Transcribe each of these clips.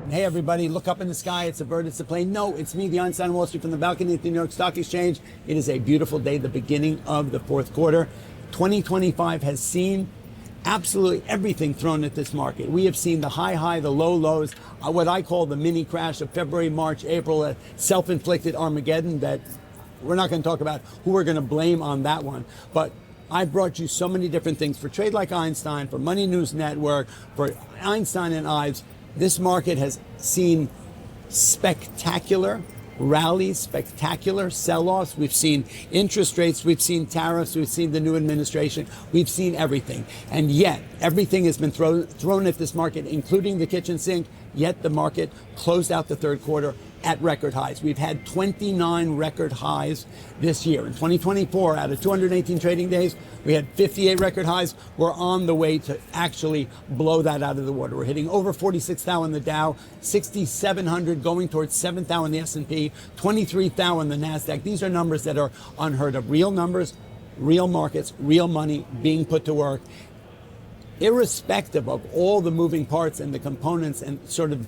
Hey everybody, look up in the sky, it's a bird, it's a plane. No, it's me, the Einstein Wall Street from the balcony at the New York Stock Exchange. It is a beautiful day, the beginning of the fourth quarter. 2025 has seen absolutely everything thrown at this market. We have seen the high, the lows, what I call the mini crash of February, March, April, a self-inflicted Armageddon that we're not going to talk about who we're going to blame on that one. But I brought you so many different things for Trade Like Einstein, for Money News Network, for Einstein and Ives. This market has seen spectacular rallies, spectacular sell-offs. We've seen interest rates, we've seen tariffs, we've seen the new administration, we've seen everything. And yet, everything has been thrown at this market, including the kitchen sink, yet the market closed out the third quarter at record highs. We've had 29 record highs this year. In 2024, out of 218 trading days, we had 58 record highs. We're on the way to actually blow that out of the water. We're hitting over 46,000 in the Dow, 6,700 going towards 7,000 in the S&P, 23,000 in the NASDAQ. These are numbers that are unheard of. Real numbers, real markets, real money being put to work, irrespective of all the moving parts and the components and sort of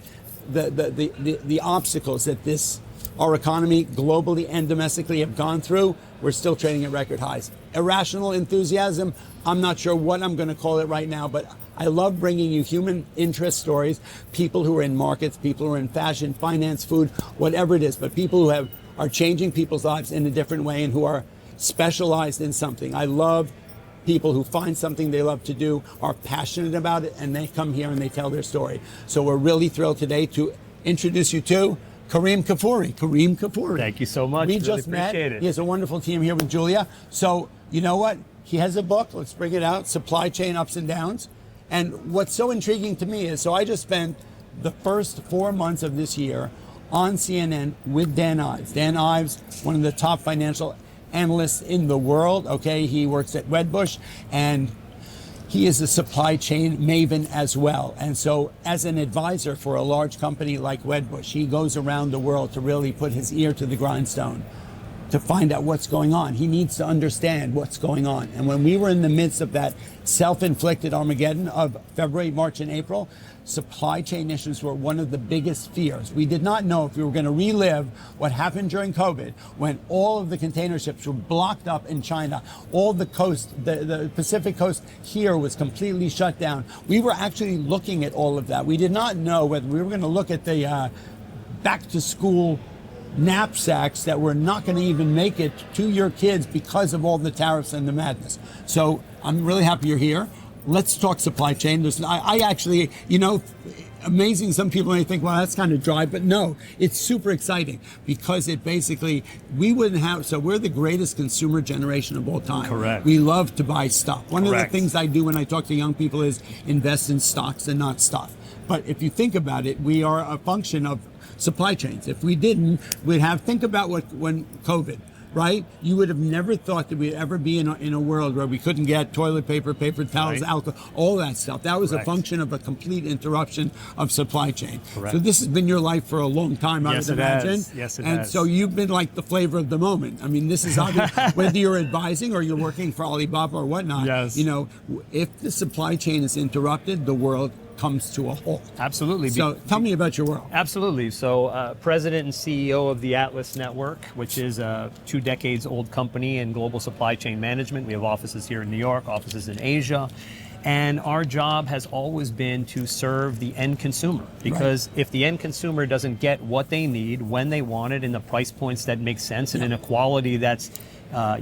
the obstacles that our economy globally and domestically have gone through. We're still trading at record highs. Irrational enthusiasm, I'm not sure what I'm going to call it right now, but I love bringing you human interest stories, people who are in markets, people who are in fashion, finance, food, whatever it is, but people who are changing people's lives in a different way and who are specialized in something. I love people who find something they love to do, are passionate about it, and they come here and they tell their story. So we're really thrilled today to introduce you to Kerim Kfuri. Kerim Kfuri. Thank you so much. We really just met. It. He has a wonderful team here with Julia. So you know what? He has a book. Let's bring it out. Supply Chain Ups and Downs. And what's so intriguing to me is, so I just spent the first 4 months of this year on CNN with Dan Ives. Dan Ives, one of the top financial analyst in the world. Okay, he works at Wedbush and he is a supply chain maven as well. And so as an advisor for a large company like Wedbush, he goes around the world to really put his ear to the grindstone to find out what's going on. He needs to understand what's going on. And when we were in the midst of that self-inflicted Armageddon of February, March, and April, supply chain issues were one of the biggest fears. We did not know if we were going to relive what happened during COVID, when all of the container ships were blocked up in China. All the coast, the Pacific coast here was completely shut down. We were actually looking at all of that. We did not know whether we were going to look at the back to school knapsacks that were not going to even make it to your kids because of all the tariffs and the madness. So I'm really happy you're here. Let's talk supply chain. I actually, amazing. Some people may think, well, that's kind of dry, but no, it's super exciting because it basically, we're the greatest consumer generation of all time. Correct. We love to buy stuff. One Correct. of the things I do when I talk to young people is invest in stocks and not stuff. But if you think about it, we are a function of supply chains. If we didn't, think about when COVID, right? You would have never thought that we'd ever be in a world where we couldn't get toilet paper, paper towels, Right. alcohol, all that stuff. That was Correct. a function of a complete interruption of supply chain. Correct. So this has been your life for a long time, I Yes, would it imagine. has. Yes, it and has. so you've been like the flavor of the moment. I mean, this is obvious, whether you're advising or you're working for Alibaba or whatnot. Yes. If the supply chain is interrupted, the world comes to a halt. Absolutely. So tell me about your world. Absolutely. So president and CEO of the Atlas Network, which is a 2 decades old company in global supply chain management. We have offices here in New York, offices in Asia. And our job has always been to serve the end consumer, because if the end consumer doesn't get what they need, when they want it, in the price points that make sense and in a quality that's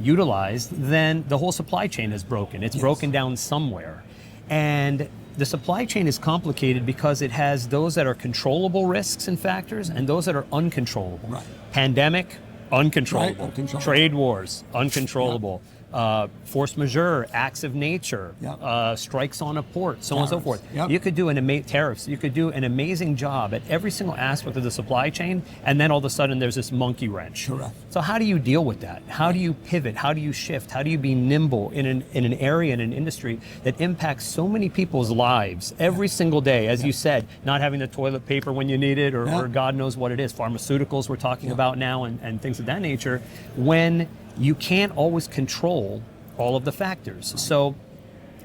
utilized, then the whole supply chain is broken. It's broken down somewhere. And the supply chain is complicated because it has those that are controllable risks and factors and those that are uncontrollable. Right. Pandemic, uncontrollable. Right, uncontrollable. Trade wars, uncontrollable. Force majeure, acts of nature, strikes on a port, so on and so forth. You could do tariffs. You could do an amazing job at every single aspect of the supply chain, and then all of a sudden there's this monkey wrench. Correct. So how do you deal with that? How do you pivot? How do you shift? How do you be nimble in an area, in an industry that impacts so many people's lives every single day? As you said, not having the toilet paper when you need it, or God knows what it is. Pharmaceuticals we're talking about now, and things of that nature, when you can't always control all of the factors. So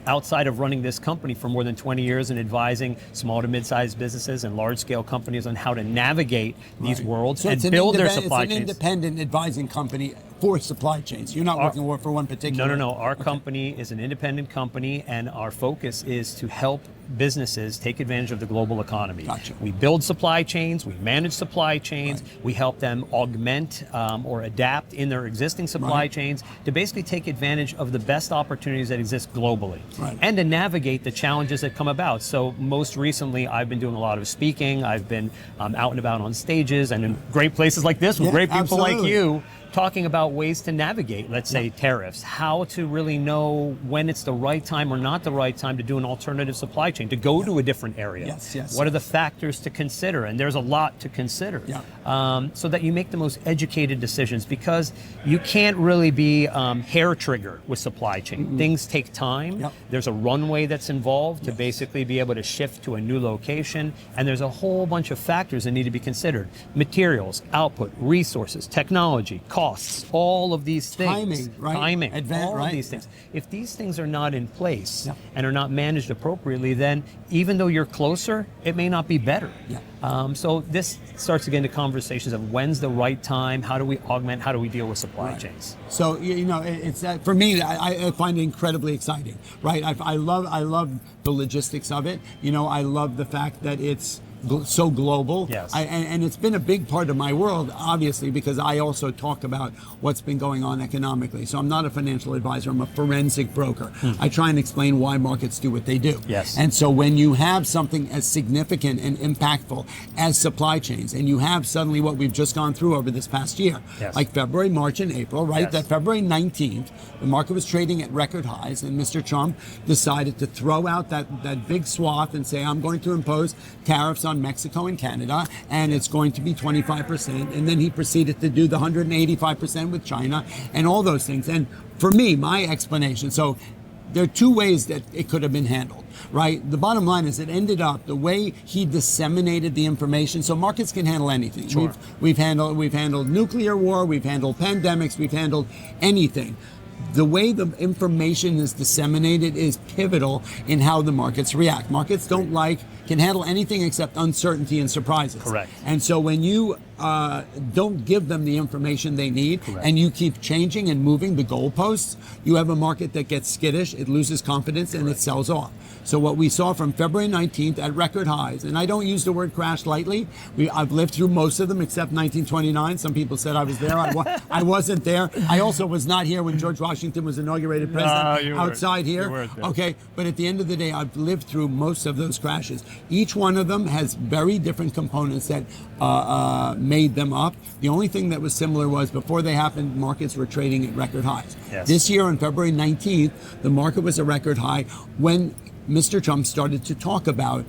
outside of running this company for more than 20 years and advising small to mid-sized businesses and large-scale companies on how to navigate these worlds and build their supply chains. It's an independent advising company for supply chains. You're not working for one particular. No. Our company is an independent company, and our focus is to help businesses take advantage of the global economy. Gotcha. We build supply chains, we manage supply chains, we help them augment or adapt in their existing supply chains to basically take advantage of the best opportunities that exist globally and to navigate the challenges that come about. So most recently, I've been doing a lot of speaking. I've been out and about on stages and in great places like this with great people like you, talking about ways to navigate, let's say, tariffs, how to really know when it's the right time or not the right time to do an alternative supply chain, to go to a different area. What are the factors to consider? And there's a lot to consider so that you make the most educated decisions, because you can't really be hair trigger with supply chain. Things take time. There's a runway that's involved to basically be able to shift to a new location. And there's a whole bunch of factors that need to be considered. Materials, output, resources, technology, costs, all of these things. Timing, all of these things. If these things are not in place and are not managed appropriately, then even though you're closer, it may not be better. So this starts to get into conversations of when's the right time, how do we augment, how do we deal with supply chains? So, it's for me, I find it incredibly exciting, right? I love the logistics of it. I love the fact that it's so global. And it's been a big part of my world, obviously, because I also talk about what's been going on economically. So I'm not a financial advisor, I'm a forensic broker. I try and explain why markets do what they do. And so when you have something as significant and impactful as supply chains, and you have suddenly what we've just gone through over this past year, like February, March, and April, right? That February 19th, the market was trading at record highs, and Mr. Trump decided to throw out that big swath and say, I'm going to impose tariffs on Mexico and Canada, and it's going to be 25%. And then he proceeded to do the 185% with China and all those things. And for me, my explanation, so there are two ways that it could have been handled, right? The bottom line is it ended up the way he disseminated the information. So markets can handle anything. We've handled nuclear war, we've handled pandemics, we've handled anything. The way the information is disseminated is pivotal in how the markets react. Markets can handle anything except uncertainty and surprises. And so when you don't give them the information they need and you keep changing and moving the goalposts, you have a market that gets skittish, it loses confidence, and it sells off. So what we saw from February 19th at record highs, and I don't use the word crash lightly, I've lived through most of them except 1929. Some people said I was there. I wasn't there. I also was not here when George Washington was inaugurated president outside here. Okay, but at the end of the day, I've lived through most of those crashes. Each one of them has very different components that made them up. The only thing that was similar was before they happened, markets were trading at record highs. This year on February 19th, the market was a record high when Mr. Trump started to talk about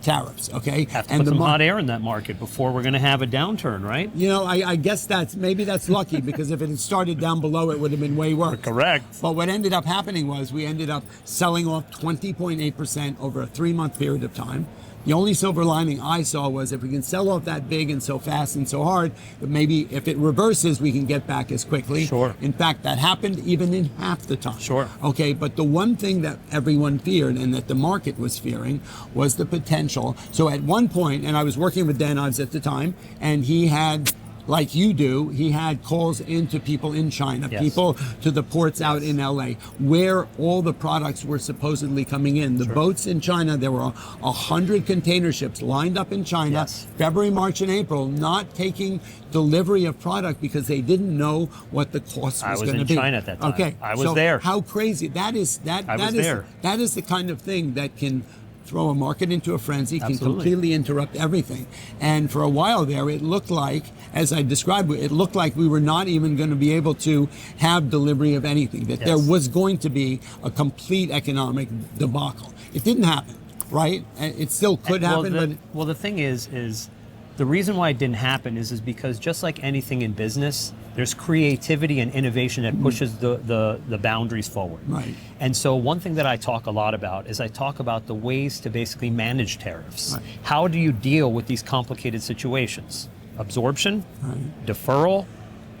tariffs, okay? Have to put some hot air in that market before we're going to have a downturn, right? I guess maybe that's lucky, because if it had started down below, it would have been way worse. Correct. But what ended up happening was we ended up selling off 20.8% over a 3-month period of time. The only silver lining I saw was if we can sell off that big and so fast and so hard, that maybe if it reverses, we can get back as quickly. In fact, that happened even in half the time. Okay, but the one thing that everyone feared and that the market was fearing was the potential. So at one point, and I was working with Dan Ives at the time, and he had, like you do, he had calls into people in China, people to the ports out in LA, where all the products were supposedly coming in. The boats in China, there were 100 container ships lined up in China, February, March, and April, not taking delivery of product because they didn't know what the cost was going to be. I was in China at that time. Okay, I was there. How crazy that is! That is the kind of thing that can throw a market into a frenzy, can completely interrupt everything. And for a while there, it looked like, as I described, it looked like we were not even going to be able to have delivery of anything, that there was going to be a complete economic debacle. It didn't happen, right? It still could happen. Well, the thing is the reason why it didn't happen is because just like anything in business, there's creativity and innovation that pushes the boundaries forward. And so one thing that I talk a lot about is I talk about the ways to basically manage tariffs. How do you deal with these complicated situations? Absorption, deferral,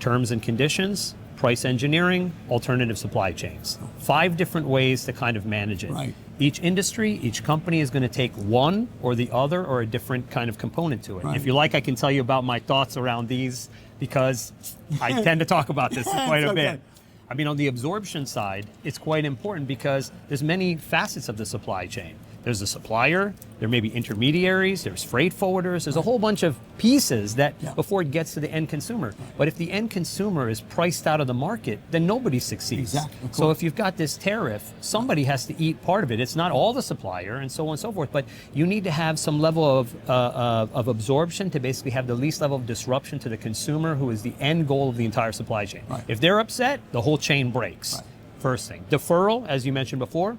terms and conditions, price engineering, alternative supply chains. 5 different ways to kind of manage it. Right. Each industry, each company is going to take one or the other or a different kind of component to it. Right. If you like, I can tell you about my thoughts around these because I tend to talk about this quite a bit. I mean, on the absorption side, it's quite important because there's many facets of the supply chain. There's the supplier, there may be intermediaries, there's freight forwarders, there's a whole bunch of pieces that before it gets to the end consumer. But if the end consumer is priced out of the market, then nobody succeeds. Exactly. So if you've got this tariff, somebody has to eat part of it. It's not all the supplier and so on and so forth, but you need to have some level of absorption to basically have the least level of disruption to the consumer, who is the end goal of the entire supply chain. Right. If they're upset, the whole chain breaks. Right. First thing. Deferral, as you mentioned before,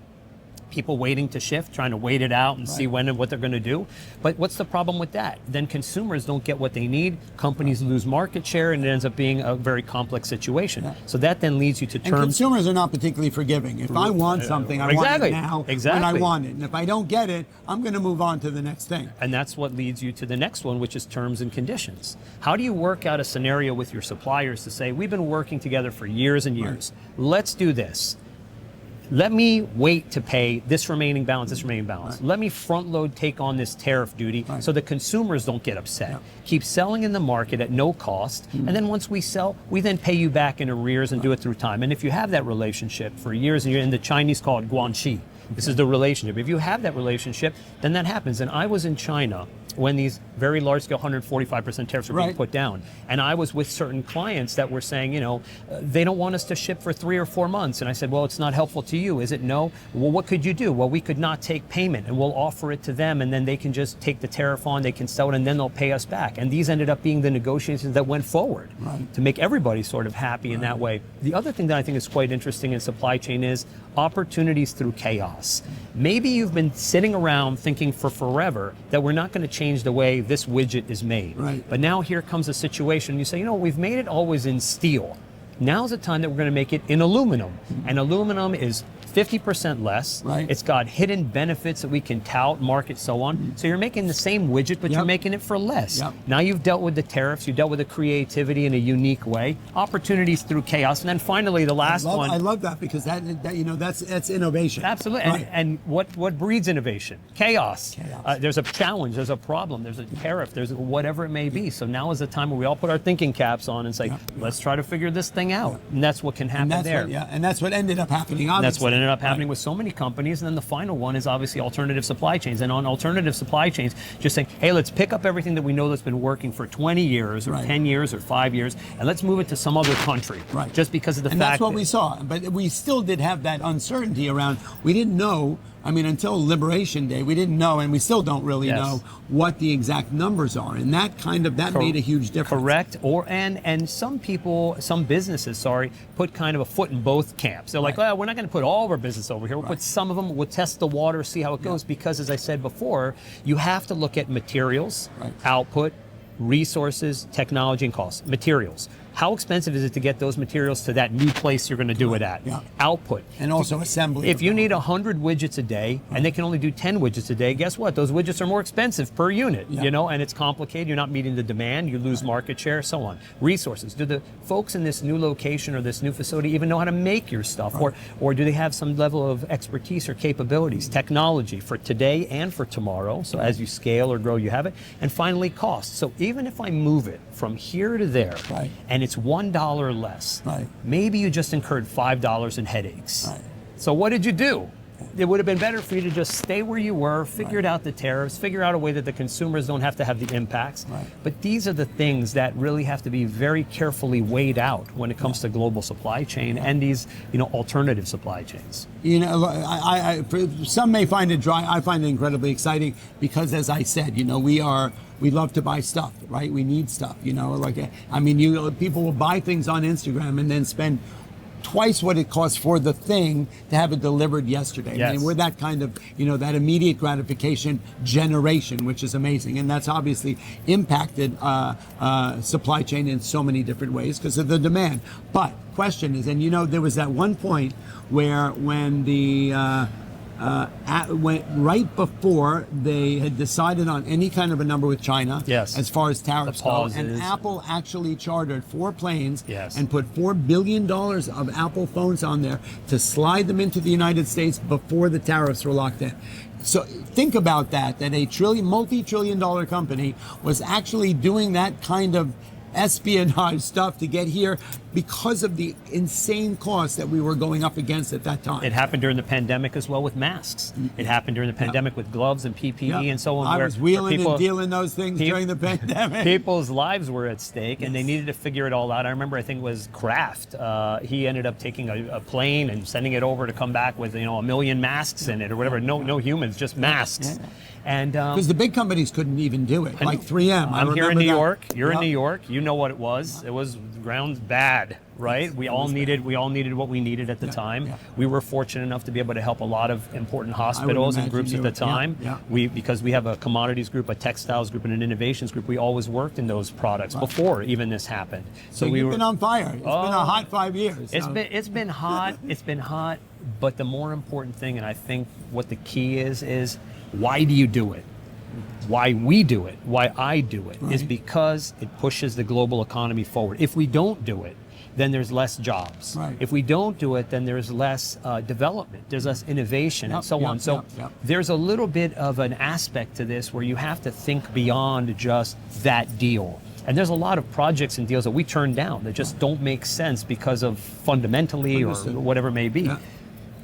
people waiting to shift, trying to wait it out and see when and what they're going to do. But what's the problem with that? Then consumers don't get what they need, companies lose market share, and it ends up being a very complex situation. Yeah. So that then leads you to terms. And consumers are not particularly forgiving. If I want something, I want it now when I want it. And if I don't get it, I'm going to move on to the next thing. And that's what leads you to the next one, which is terms and conditions. How do you work out a scenario with your suppliers to say, we've been working together for years and years. Right. Let's do this. Let me wait to pay this remaining balance, this remaining balance. Right. Let me front load take on this tariff duty so the consumers don't get upset. Yeah. Keep selling in the market at no cost, and then once we sell, we then pay you back in arrears and do it through time. And if you have that relationship for years and years, and the Chinese call it guanxi, this is the relationship. If you have that relationship, then that happens. And I was in China when these very large-scale 145% tariffs were being put down. And I was with certain clients that were saying, you know, they don't want us to ship for 3 or 4 months. And I said, well, it's not helpful to you, is it? No. Well, what could you do? Well, we could not take payment, and we'll offer it to them, and then they can just take the tariff on, they can sell it, and then they'll pay us back. And these ended up being the negotiations that went forward to make everybody sort of happy in that way. The other thing that I think is quite interesting in supply chain is opportunities through chaos. Maybe you've been sitting around thinking for forever that we're not going to change the way this widget is made. Right. But now here comes a situation, you say, you know, we've made it always in steel. Now's the time that we're going to make it in aluminum. And aluminum is 50% less. Right. It's got hidden benefits that we can tout, market, so on. So you're making the same widget, but you're making it for less. Now you've dealt with the tariffs, you've dealt with the creativity in a unique way, opportunities through chaos, and then finally the last one. I love that because that you know that's innovation. Absolutely. And what breeds innovation? Chaos. There's a challenge, there's a problem, there's a tariff, there's whatever it may be. So now is the time where we all put our thinking caps on and say, let's try to figure this thing out. And that's what can happen there. And that's what ended up happening, obviously. That's what ended up happening with so many companies. And then the final one is obviously alternative supply chains. And on alternative supply chains, just saying, hey, let's pick up everything that we know that's been working for 20 years or 10 years or 5 years, and let's move it to some other country. Just because of the fact that... And that's what we saw. But we still did have that uncertainty around, we didn't know, I mean, until Liberation Day, we didn't know, and we still don't really know what the exact numbers are. And that made a huge difference. Correct. And some people, some businesses, put kind of a foot in both camps. They're like, well, we're not going to put all of our business over here. We'll put some of them, we'll test the water, see how it goes. Because as I said before, you have to look at materials, output, resources, technology, and costs. Materials. How expensive is it to get those materials to that new place you're going to do it at? Output. And also assembly. If you need 100 widgets a day and they can only do 10 widgets a day, guess what? Those widgets are more expensive per unit, you know, and it's complicated. You're not meeting the demand. You lose market share, so on. Resources. Do the folks in this new location or this new facility even know how to make your stuff? Or do they have some level of expertise or capabilities? Technology for today and for tomorrow. So as you scale or grow, you have it. And finally, cost. So even if I move it from here to there and it's $1 less, maybe you just incurred $5 in headaches. So what did you do? It would have been better for you to just stay where you were, figure out the tariffs, figure out a way that the consumers don't have to have the impacts. But these are the things that really have to be very carefully weighed out when it comes to global supply chain and these, you know, alternative supply chains. You know, some may find it dry. I find it incredibly exciting because, as I said, you know, we love to buy stuff, right? We need stuff, you know. Like, I mean, people will buy things on Instagram and then spend twice what it costs for the thing to have it delivered yesterday. I mean, we're that kind of, you know, that immediate gratification generation, which is amazing. And that's obviously impacted supply chain in so many different ways because of the demand. But question is, and you know, there was that one point where when the went right before they had decided on any kind of a number with China, Yes. as far as tariffs The go. pauses. And Apple actually chartered 4 planes Yes. and put $4 billion of Apple phones on there to slide them into the United States before the tariffs were locked in. So think about that a multi-trillion dollar company was actually doing that kind of espionage stuff to get here because of the insane costs that we were going up against at that time. It happened during the pandemic as well with masks. It happened during the pandemic with gloves and PPE and so on. I was wheeling people, and dealing those things during the pandemic. People's lives were at stake, and they needed to figure it all out. I remember, I think it was Kraft. He ended up taking a plane and sending it over to come back with 1 million masks in it or whatever. No humans, just masks. Yeah. And because the big companies couldn't even do it, like 3M. I'm here in New York. You're in Yep. New York. You know what it was. It was ground bad, right? We all needed what we needed at the time. yeah. We were fortunate enough to be able to help a lot of important hospitals and imagine groups you at the were. time. Yeah. Because we have a commodities group, a textiles group, and an innovations group. We always worked in those products before even this happened. So you've been on fire. It's been a hot 5 years. It's so. been hot. It's been hot. But the more important thing, and I think what the key is why do you do it? Why we do it, why I do it, is because it pushes the global economy forward. If we don't do it, then there's less jobs. Right. If we don't do it, then there's less development, there's less innovation, and so on. So there's a little bit of an aspect to this where you have to think beyond just that deal. And there's a lot of projects and deals that we turn down that just don't make sense because of fundamentally or whatever it may be. Yeah.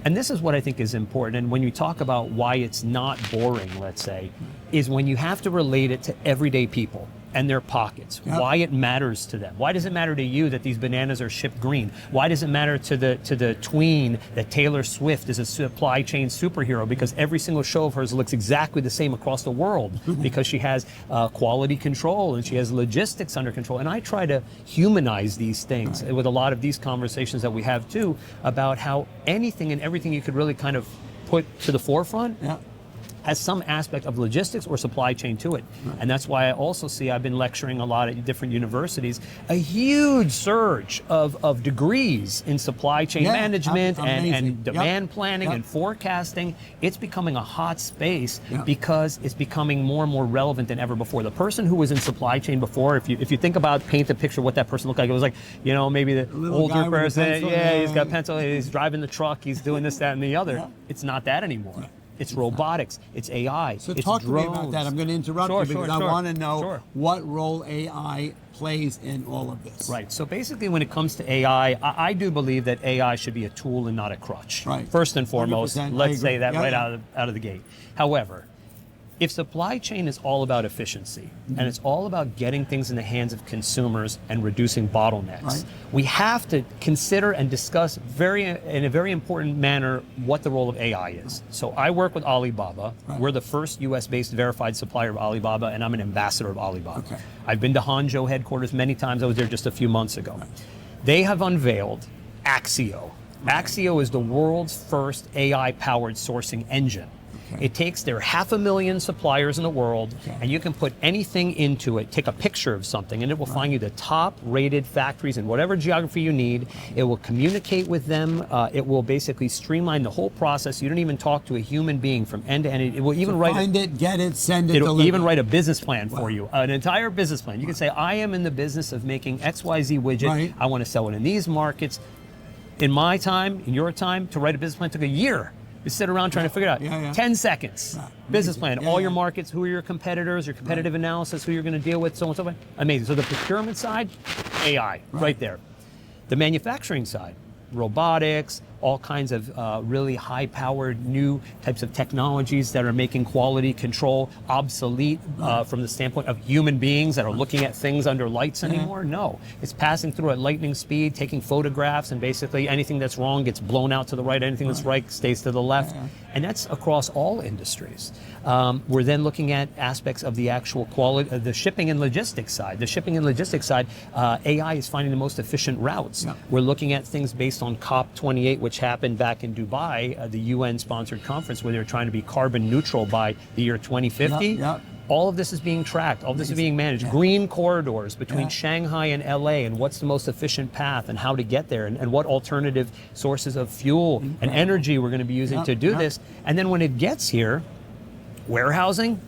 And this is what I think is important. And when you talk about why it's not boring, let's say, is when you have to relate it to everyday people and their pockets, why it matters to them. Why does it matter to you that these bananas are shipped green? Why does it matter to the tween that Taylor Swift is a supply chain superhero? Because every single show of hers looks exactly the same across the world because she has quality control and she has logistics under control. And I try to humanize these things with a lot of these conversations that we have too about how anything and everything you could really kind of put to the forefront has some aspect of logistics or supply chain to it. And that's why I also see, I've been lecturing a lot at different universities, a huge surge of degrees in supply chain management and demand planning and forecasting. It's becoming a hot space because it's becoming more and more relevant than ever before. The person who was in supply chain before, if you think about, paint the picture of what that person looked like, it was like, maybe the older person, he's got a pencil, he's driving the truck, he's doing this, that, and the other. It's not that anymore. It's robotics, it's AI, So it's talk drones. to me about that. I'm going to interrupt you because I want to know what role AI plays in all of this. Right. So basically when it comes to AI, I do believe that AI should be a tool and not a crutch. Right. First and foremost, 100%, let's say that out of the gate. However, if supply chain is all about efficiency and it's all about getting things in the hands of consumers and reducing bottlenecks, we have to consider and discuss in a very important manner what the role of AI is. So I work with Alibaba. We're the first US-based verified supplier of Alibaba, and I'm an ambassador of Alibaba. I've been to Hangzhou headquarters many times. I was there just a few months ago. They have unveiled Axio. Axio is the world's first AI-powered sourcing engine. It takes their 500,000 suppliers in the world, and you can put anything into it, take a picture of something, and it will find you the top rated factories in whatever geography you need. It will communicate with them. It will basically streamline the whole process. You don't even talk to a human being from end to end. It will even find it, get it, send it, it'll deliver. even write a business plan for you, an entire business plan. You can say, I am in the business of making XYZ widget. I want to sell it in these markets. In my time, in your time, to write a business plan took a year. You sit around trying to figure it out. 10 seconds. Business plan, all your markets, who are your competitors, your competitive analysis, who you're going to deal with, so on and so forth. Amazing. So the procurement side, AI, right there. The manufacturing side, robotics, all kinds of really high-powered new types of technologies that are making quality control obsolete from the standpoint of human beings that are looking at things under lights anymore. No, it's passing through at lightning speed, taking photographs, and basically anything that's wrong gets blown out to the right, anything that's right stays to the left. And that's across all industries. We're then looking at aspects of the actual quality, the shipping and logistics side. The shipping and logistics side, AI is finding the most efficient routes. We're looking at things based on COP28, which happened back in Dubai, the UN-sponsored conference where they're trying to be carbon neutral by the year 2050. All of this is being tracked. All of this is being managed. Green corridors between Shanghai and LA, and what's the most efficient path and how to get there, and what alternative sources of fuel and energy we're going to be using to do this. And then when it gets here, warehousing,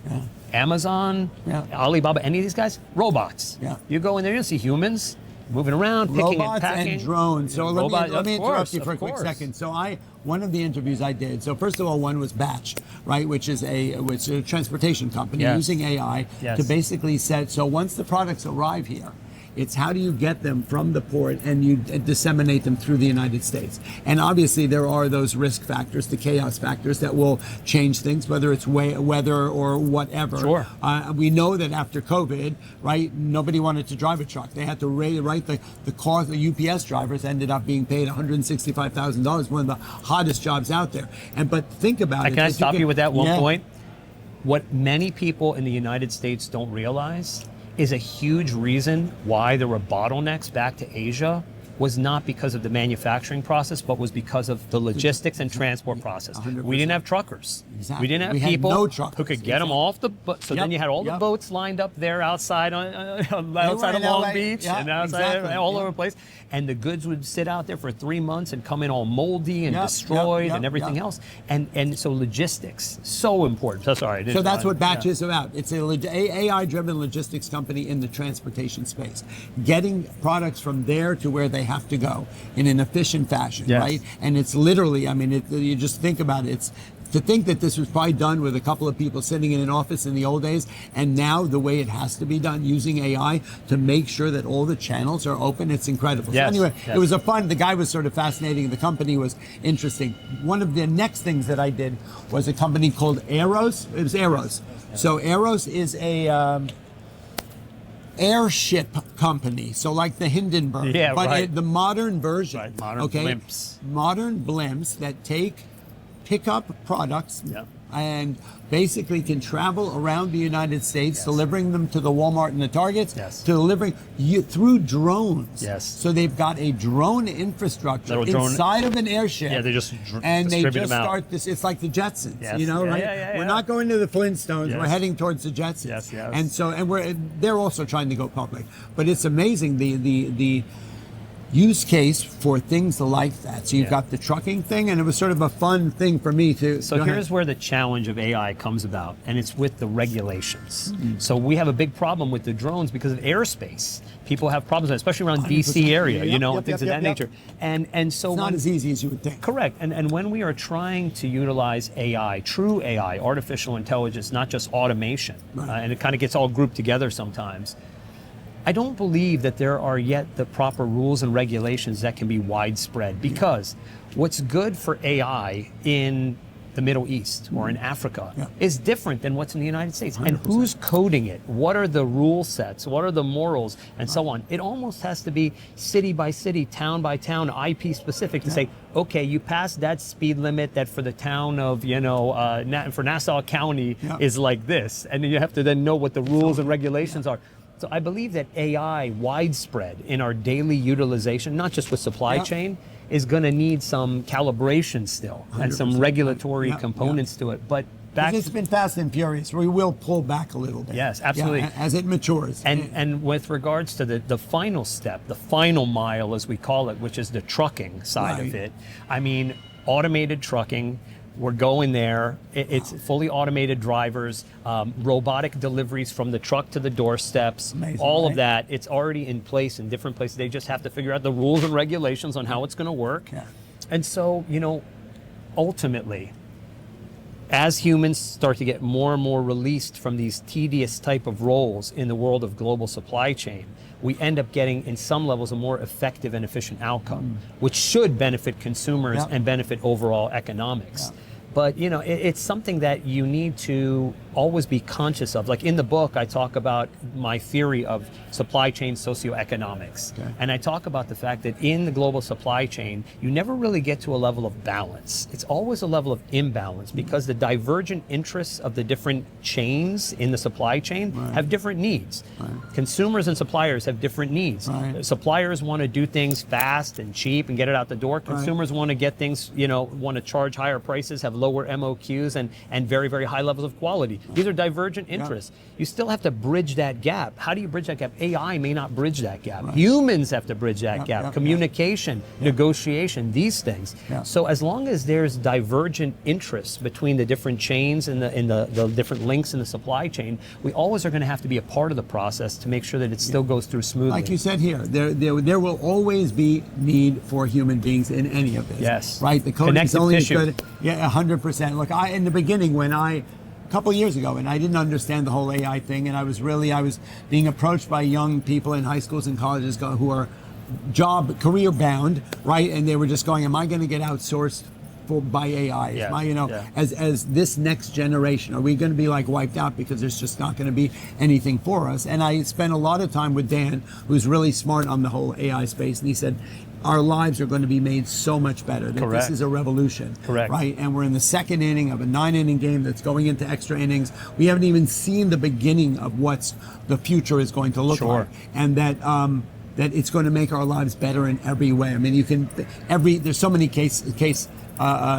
Amazon, Alibaba, any of these guys, robots. You go in there, you'll see humans moving around, picking and packing. And drones. So let me interrupt you for a quick second. So one of the interviews I did, so first of all, one was Batch, right, which is a transportation company using AI to basically set, so once the products arrive here, it's how do you get them from the port and you disseminate them through the United States. And obviously there are those risk factors, the chaos factors that will change things, whether it's weather or whatever. Sure. We know that after COVID, right, nobody wanted to drive a truck. They had to write the cost. The UPS drivers ended up being paid $165,000, one of the hottest jobs out there. But think about it. Can I stop you with that one point? What many people in the United States don't realize is a huge reason why there were bottlenecks back to Asia was not because of the manufacturing process, but was because of the logistics and transport process. 100%. We didn't have truckers. Exactly. We didn't have people who could get them off the boat. So then you had all the boats lined up there outside outside of Long Beach and outside all over the place. And the goods would sit out there for 3 months and come in all moldy and destroyed and everything else. And so logistics, so important. So sorry. So that's what Batch is about. It's a AI-driven logistics company in the transportation space, getting products from there to where they have to go in an efficient fashion, right? And it's literally, I mean, you just think about it. It's to think that this was probably done with a couple of people sitting in an office in the old days, and now the way it has to be done using AI to make sure that all the channels are open, it's incredible. So anyway, it was the guy was sort of fascinating. The company was interesting. One of the next things that I did was a company called Aeros. It was Aeros. So Aeros is a airship company, so like the Hindenburg, but the modern version. Modern blimps. Modern blimps that pick up products and basically can travel around the United States, delivering them to the Walmart and the Targets, to delivering through drones. So they've got a drone infrastructure inside of an airship. They just and they just start this. It's like the Jetsons, you know, right? We're not going to the Flintstones. We're heading towards the Jetsons. And they're also trying to go public. But it's amazing the use case for things like that. So you've got the trucking thing, and it was sort of a fun thing for me to. So here's where the challenge of AI comes about, and it's with the regulations. So we have a big problem with the drones because of airspace. People have problems, especially around DC area, you know, and things of that nature. And so it's not as easy as you would think. Correct. And when we are trying to utilize AI, true AI, artificial intelligence, not just automation, and it kind of gets all grouped together sometimes. I don't believe that there are yet the proper rules and regulations that can be widespread, because what's good for AI in the Middle East or in Africa is different than what's in the United States. 100%. And who's coding it? What are the rule sets? What are the morals? And so on. It almost has to be city by city, town by town, IP specific to say, okay, you passed that speed limit that for the town of, you know, for Nassau County is like this. And then you have to then know what the rules and regulations are. So I believe that AI widespread in our daily utilization, not just with supply chain, is going to need some calibration still and some regulatory components to it. But it's been fast and furious. We will pull back a little bit. Yes, absolutely. As it matures. And with regards to the final step, the final mile, as we call it, which is the trucking side of it, I mean, automated trucking. We're going there. It's fully automated drivers, robotic deliveries from the truck to the doorsteps, all of that. It's already in place in different places. They just have to figure out the rules and regulations on how it's going to work. And so, you know, ultimately, as humans start to get more and more released from these tedious type of roles in the world of global supply chain, we end up getting, in some levels, a more effective and efficient outcome, which should benefit consumers and benefit overall economics. But, you know, it's something that you need to always be conscious of. Like in the book, I talk about my theory of supply chain socioeconomics. And I talk about the fact that in the global supply chain, you never really get to a level of balance. It's always a level of imbalance because the divergent interests of the different chains in the supply chain have different needs. Consumers and suppliers have different needs. Suppliers want to do things fast and cheap and get it out the door. Consumers want to get things, you know, want to charge higher prices, have lower MOQs and very, very high levels of quality. These are divergent interests. You still have to bridge that gap. How do you bridge that gap? AI may not bridge that gap. Right. Humans have to bridge that gap. Communication, negotiation, these things. So as long as there's divergent interests between the different chains and the different links in the supply chain, we always are going to have to be a part of the process to make sure that it still goes through smoothly. Like you said here, there will always be need for human beings in any of this. Yes. Right? The coding is Connective only tissue. as good. Yeah, 100%. Look, in the beginning, a couple of years ago, and I didn't understand the whole AI thing, and I was being approached by young people in high schools and colleges who are career bound, right? And they were just going, am I going to get outsourced by AI? As this next generation, are we going to be like wiped out because there's just not going to be anything for us? And I spent a lot of time with Dan, who's really smart on the whole AI space, and he said, our lives are going to be made so much better. That Correct. This is a revolution. Correct. Right? And we're in the second inning of a 9-inning game that's going into extra innings. We haven't even seen the beginning of what the future is going to look like. And that it's going to make our lives better in every way. I mean, there's so many case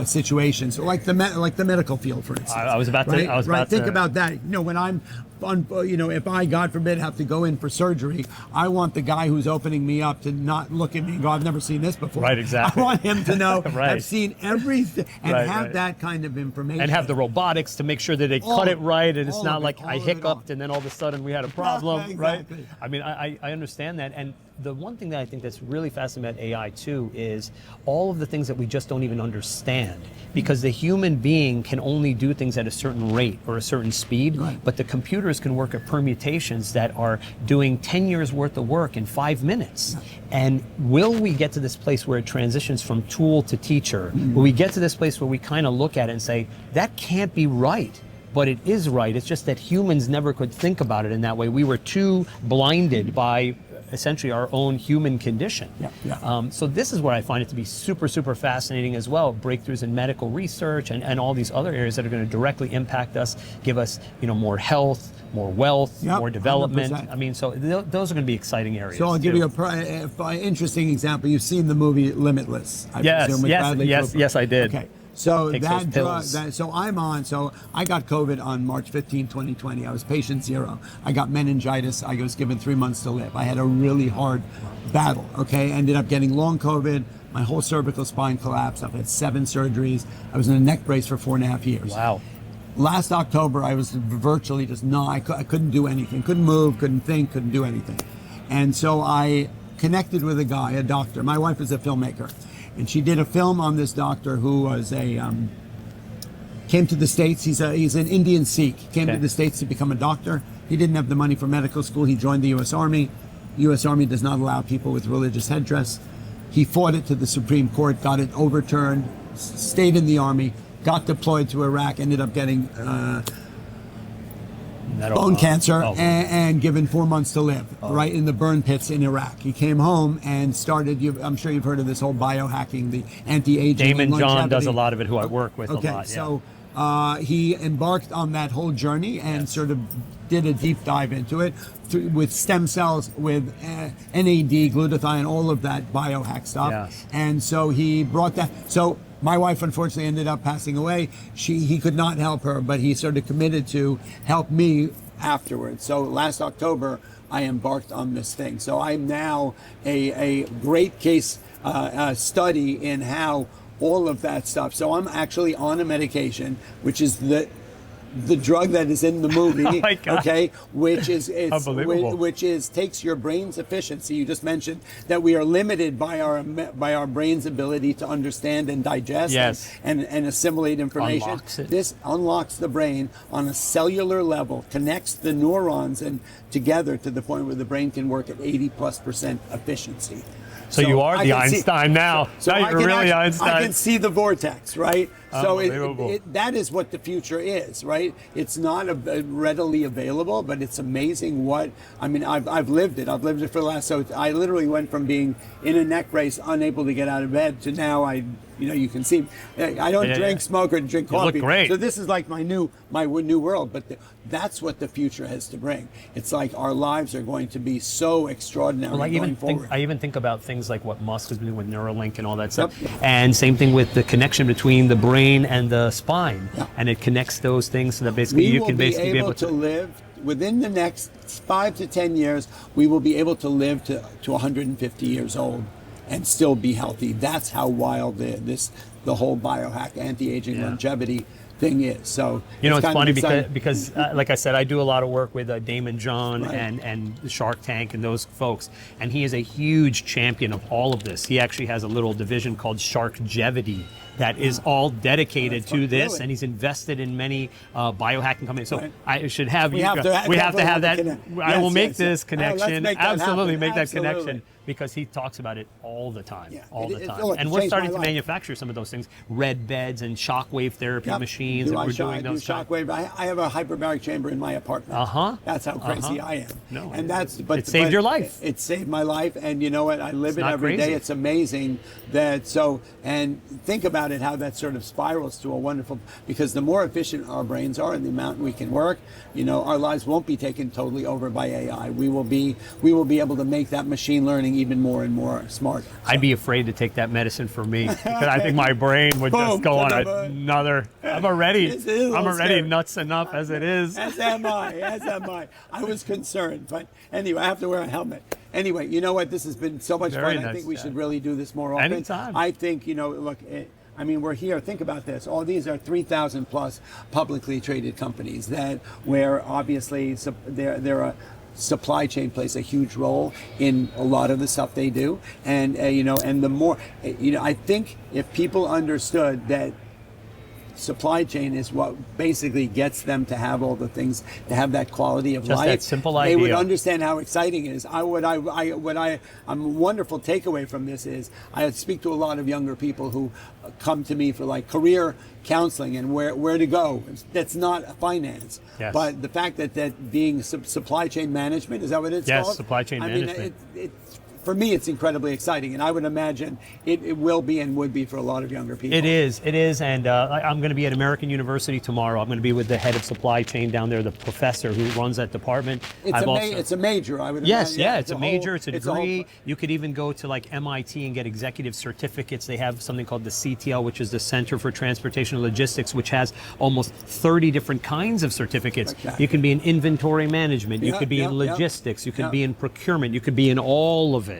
situations, like the medical field, for instance. I was about to think about that. When I'm if I, God forbid, have to go in for surgery, I want the guy who's opening me up to not look at me and go, I've never seen this before. Right, exactly. I want him to know Right. I've seen everything and have that kind of information. And have the robotics to make sure that they cut it right, and it's not like I hiccuped and then all of a sudden we had a problem, exactly. right? I mean, I understand that. And the one thing that I think that's really fascinating about AI too is all of the things that we just don't even understand, because the human being can only do things at a certain rate or a certain speed, but the computers can work at permutations that are doing 10 years worth of work in 5 minutes. And will we get to this place where it transitions from tool to teacher? Will we get to this place where we kind of look at it and say, that can't be right? But it is right. It's just that humans never could think about it in that way. We were too blinded by essentially our own human condition. So this is where I find it to be super, super fascinating as well. Breakthroughs in medical research and all these other areas that are going to directly impact us, give us more health, more wealth, more development. 100%. I mean, so those are going to be exciting areas. So I'll give you an interesting example. You've seen the movie Limitless, I presume, with Bradley Cooper. Yes, I did. Okay. So Takes that those drug, pills. so I got COVID on March 15, 2020. I was patient 0. I got meningitis. I was given 3 months to live. I had a really hard battle, okay? Ended up getting long COVID. My whole cervical spine collapsed. I've had 7 surgeries. I was in a neck brace for 4.5 years. Wow. Last October, I was virtually just I couldn't do anything. Couldn't move, couldn't think, couldn't do anything. And so I connected with a guy, a doctor. My wife is a filmmaker. And she did a film on this doctor who was came to the States. He's an Indian Sikh. Came to the States to become a doctor. He didn't have the money for medical school. He joined the U.S. Army. U.S. Army does not allow people with religious headdress. He fought it to the Supreme Court, got it overturned, stayed in the Army, got deployed to Iraq, ended up getting bone cancer and given 4 months to live, right in the burn pits in Iraq. He came home and started, I'm sure you've heard of this whole biohacking, the anti-aging. Damon John does a lot of it, who I work with a lot. So he embarked on that whole journey and sort of did a deep dive into it with stem cells, with NAD, glutathione, all of that biohack stuff. And so he brought that. So my wife unfortunately ended up passing away. He could not help her, but he sort of committed to help me afterwards. So last October, I embarked on this thing. So I'm now a great case study in how all of that stuff. So I'm actually on a medication, which is the drug that is in the movie, okay, which is takes your brain's efficiency. You just mentioned that we are limited by our brain's ability to understand and digest and assimilate information. This unlocks the brain on a cellular level, connects the neurons and together to the point where the brain can work at 80+% efficiency. So you are the Einstein now. Now you're really Einstein. I can see the vortex, right? So that is what the future is, right? It's not readily available, but it's amazing I've lived it. I've lived it for the last, so I literally went from being in a neck brace, unable to get out of bed, to now you can see, I don't drink, smoke, or drink coffee. You look great. So this is like my new world, but that's what the future has to bring. It's like our lives are going to be so extraordinary going forward. I even think about things like what Musk has been doing with Neuralink and all that stuff. And same thing with the connection between the brain brain and the spine, Yeah. and it connects those things so that basically you can basically be able to live within the next 5 to 10 years. We will be able to live to 150 years old and still be healthy. That's how wild the whole biohack, anti-aging, longevity thing is. So it's funny because like I said, I do a lot of work with Damon John and Shark Tank and those folks, and he is a huge champion of all of this. He actually has a little division called Sharkgevity that is all dedicated to this, really? and he's invested in many biohacking companies. So I should have We you. have to have that. I will make this let's connection. make that Absolutely, happen. make that Absolutely. connection. Because he talks about it all the time, Look, and we're starting to manufacture some of those things, red beds and shockwave therapy machines, and we're doing those. Shockwave. I have a hyperbaric chamber in my apartment. That's how crazy I am. No, and it saved your life. It saved my life, and you know what? I live it every day. crazy. It's amazing and think about it, how that sort of spirals to a wonderful. Because the more efficient our brains are and the amount we can work, our lives won't be taken totally over by AI. We will be able to make that machine learning even more and more smart. So. I'd be afraid to take that medicine for me because I think my brain would just go on another. I'm already nuts enough as it is. As am I. I was concerned, but anyway, I have to wear a helmet. Anyway, you know what? This has been so much Very fun. nice, I think we should really do this more often. Anytime. I think look. We're here. Think about this. All these are 3,000 plus publicly traded companies where obviously there are. Supply chain plays a huge role in a lot of the stuff they do, and and the more, I think if people understood that supply chain is what basically gets them to have all the things, to have that quality of Just life. that simple They idea. would understand how exciting it is. A wonderful takeaway from this is I speak to a lot of younger people who come to me for like career counseling and where to go. That's not finance, but the fact that being supply chain management, is that what it's called? Yes, supply chain management. For me, it's incredibly exciting, and I would imagine it will be and would be for a lot of younger people. It is, and I'm going to be at American University tomorrow. I'm going to be with the head of supply chain down there, the professor who runs that department. It's a major, I would imagine. Yes, it's a major, it's a degree. You could even go to like MIT and get executive certificates. They have something called the CTL, which is the Center for Transportation and Logistics, which has almost 30 different kinds of certificates. Exactly. You can be in inventory management, you could be in logistics, you could be in procurement, you could be in all of it.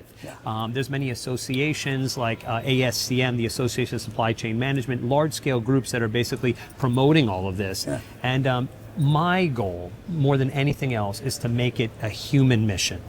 There's many associations like ASCM, the Association of Supply Chain Management, large-scale groups that are basically promoting all of this. And my goal, more than anything else, is to make it a human mission,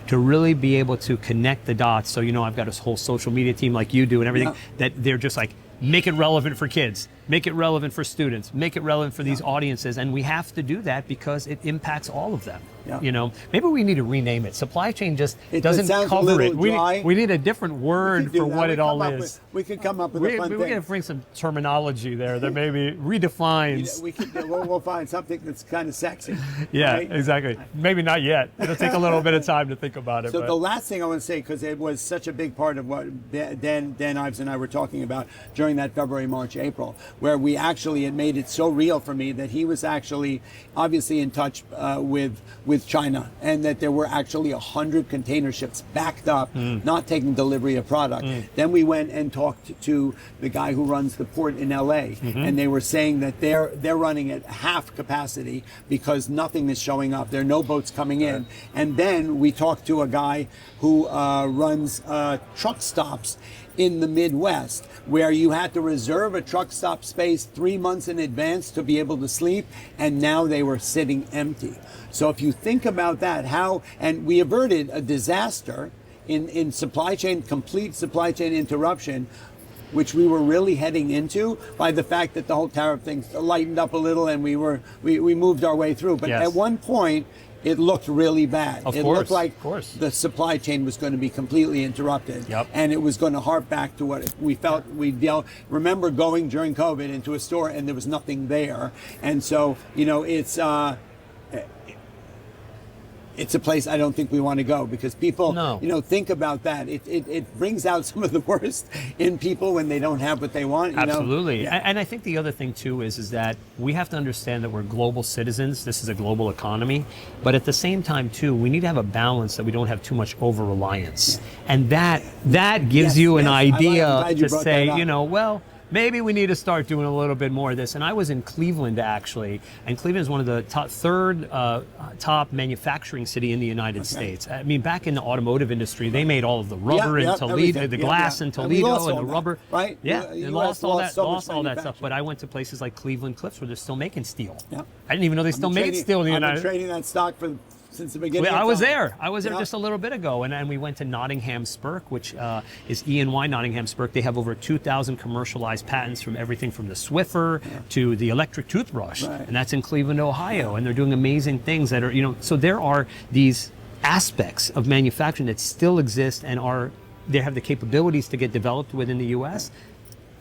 to really be able to connect the dots. So, I've got a whole social media team like you do and everything, that they're just like, make it relevant for kids, make it relevant for students, make it relevant for these audiences. And we have to do that because it impacts all of them. Maybe we need to rename it. Supply chain just doesn't cover it. We need a different word for what it all is. We could come up with a fun thing. We're going to bring some terminology there that maybe redefines. We'll find something that's kind of sexy. Yeah, right? Exactly. Maybe not yet. It'll take a little bit of time to think about it. So the last thing I want to say, because it was such a big part of what Dan Ives and I were talking about during that February, March, April, where we actually had made it so real for me that he was actually obviously in touch with China, and that there were actually 100 container ships backed up, not taking delivery of product. Then we went and talked to the guy who runs the port in LA, and they were saying that they're running at half capacity because nothing is showing up. There are no boats coming in. And then we talked to a guy who runs truck stops in the Midwest, where you had to reserve a truck stop space 3 months in advance to be able to sleep, and now they were sitting empty. So if you think about that, and we averted a disaster in supply chain, complete supply chain interruption, which we were really heading into by the fact that the whole tariff thing lightened up a little, and we moved our way through. But at one point, it looked really bad. It looked like the supply chain was going to be completely interrupted. And it was going to harp back to what we felt remember going during COVID into a store and there was nothing there. And so, it's a place I don't think we want to go, because people, think about that. It brings out some of the worst in people when they don't have what they want. Absolutely. And I think the other thing too is that we have to understand that we're global citizens. This is a global economy, but at the same time too, we need to have a balance that we don't have too much over-reliance. And that gives you an idea to say, maybe we need to start doing a little bit more of this. And I was in Cleveland, actually, and Cleveland is one of the third top manufacturing city in the United States. I mean, back in the automotive industry, they made all of the rubber in Toledo, the glass in Toledo, and the rubber. Right? Yeah, they lost all that stuff. But I went to places like Cleveland Cliffs where they're still making steel. Yep. I didn't even know they still made steel in the United States. I've been trading that stock since the beginning. I was there just a little bit ago, and we went to Nottingham Spurk, which is E&Y Nottingham Spurk. They have over 2,000 commercialized patents from everything from the Swiffer to the electric toothbrush, and that's in Cleveland, Ohio. And they're doing amazing things that are, so there are these aspects of manufacturing that still exist and they have the capabilities to get developed within the U.S.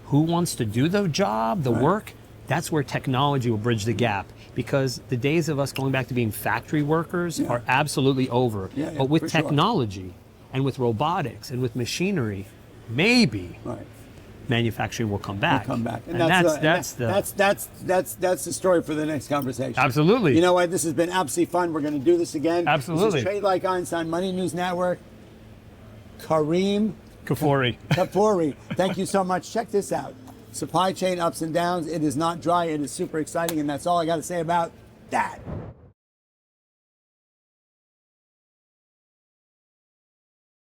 Who wants to do the job, the work? That's where technology will bridge the gap, because the days of us going back to being factory workers are absolutely over. But with technology and with robotics and with machinery, maybe manufacturing will come back. And that's the story for the next conversation. Absolutely. You know what? This has been absolutely fun. We're going to do this again. Absolutely. This is Trade Like Einstein, Money News Network. Kerim Kfuri. Thank you so much. Check this out. Supply chain ups and downs. It is not dry. It is super exciting. And that's all I got to say about that.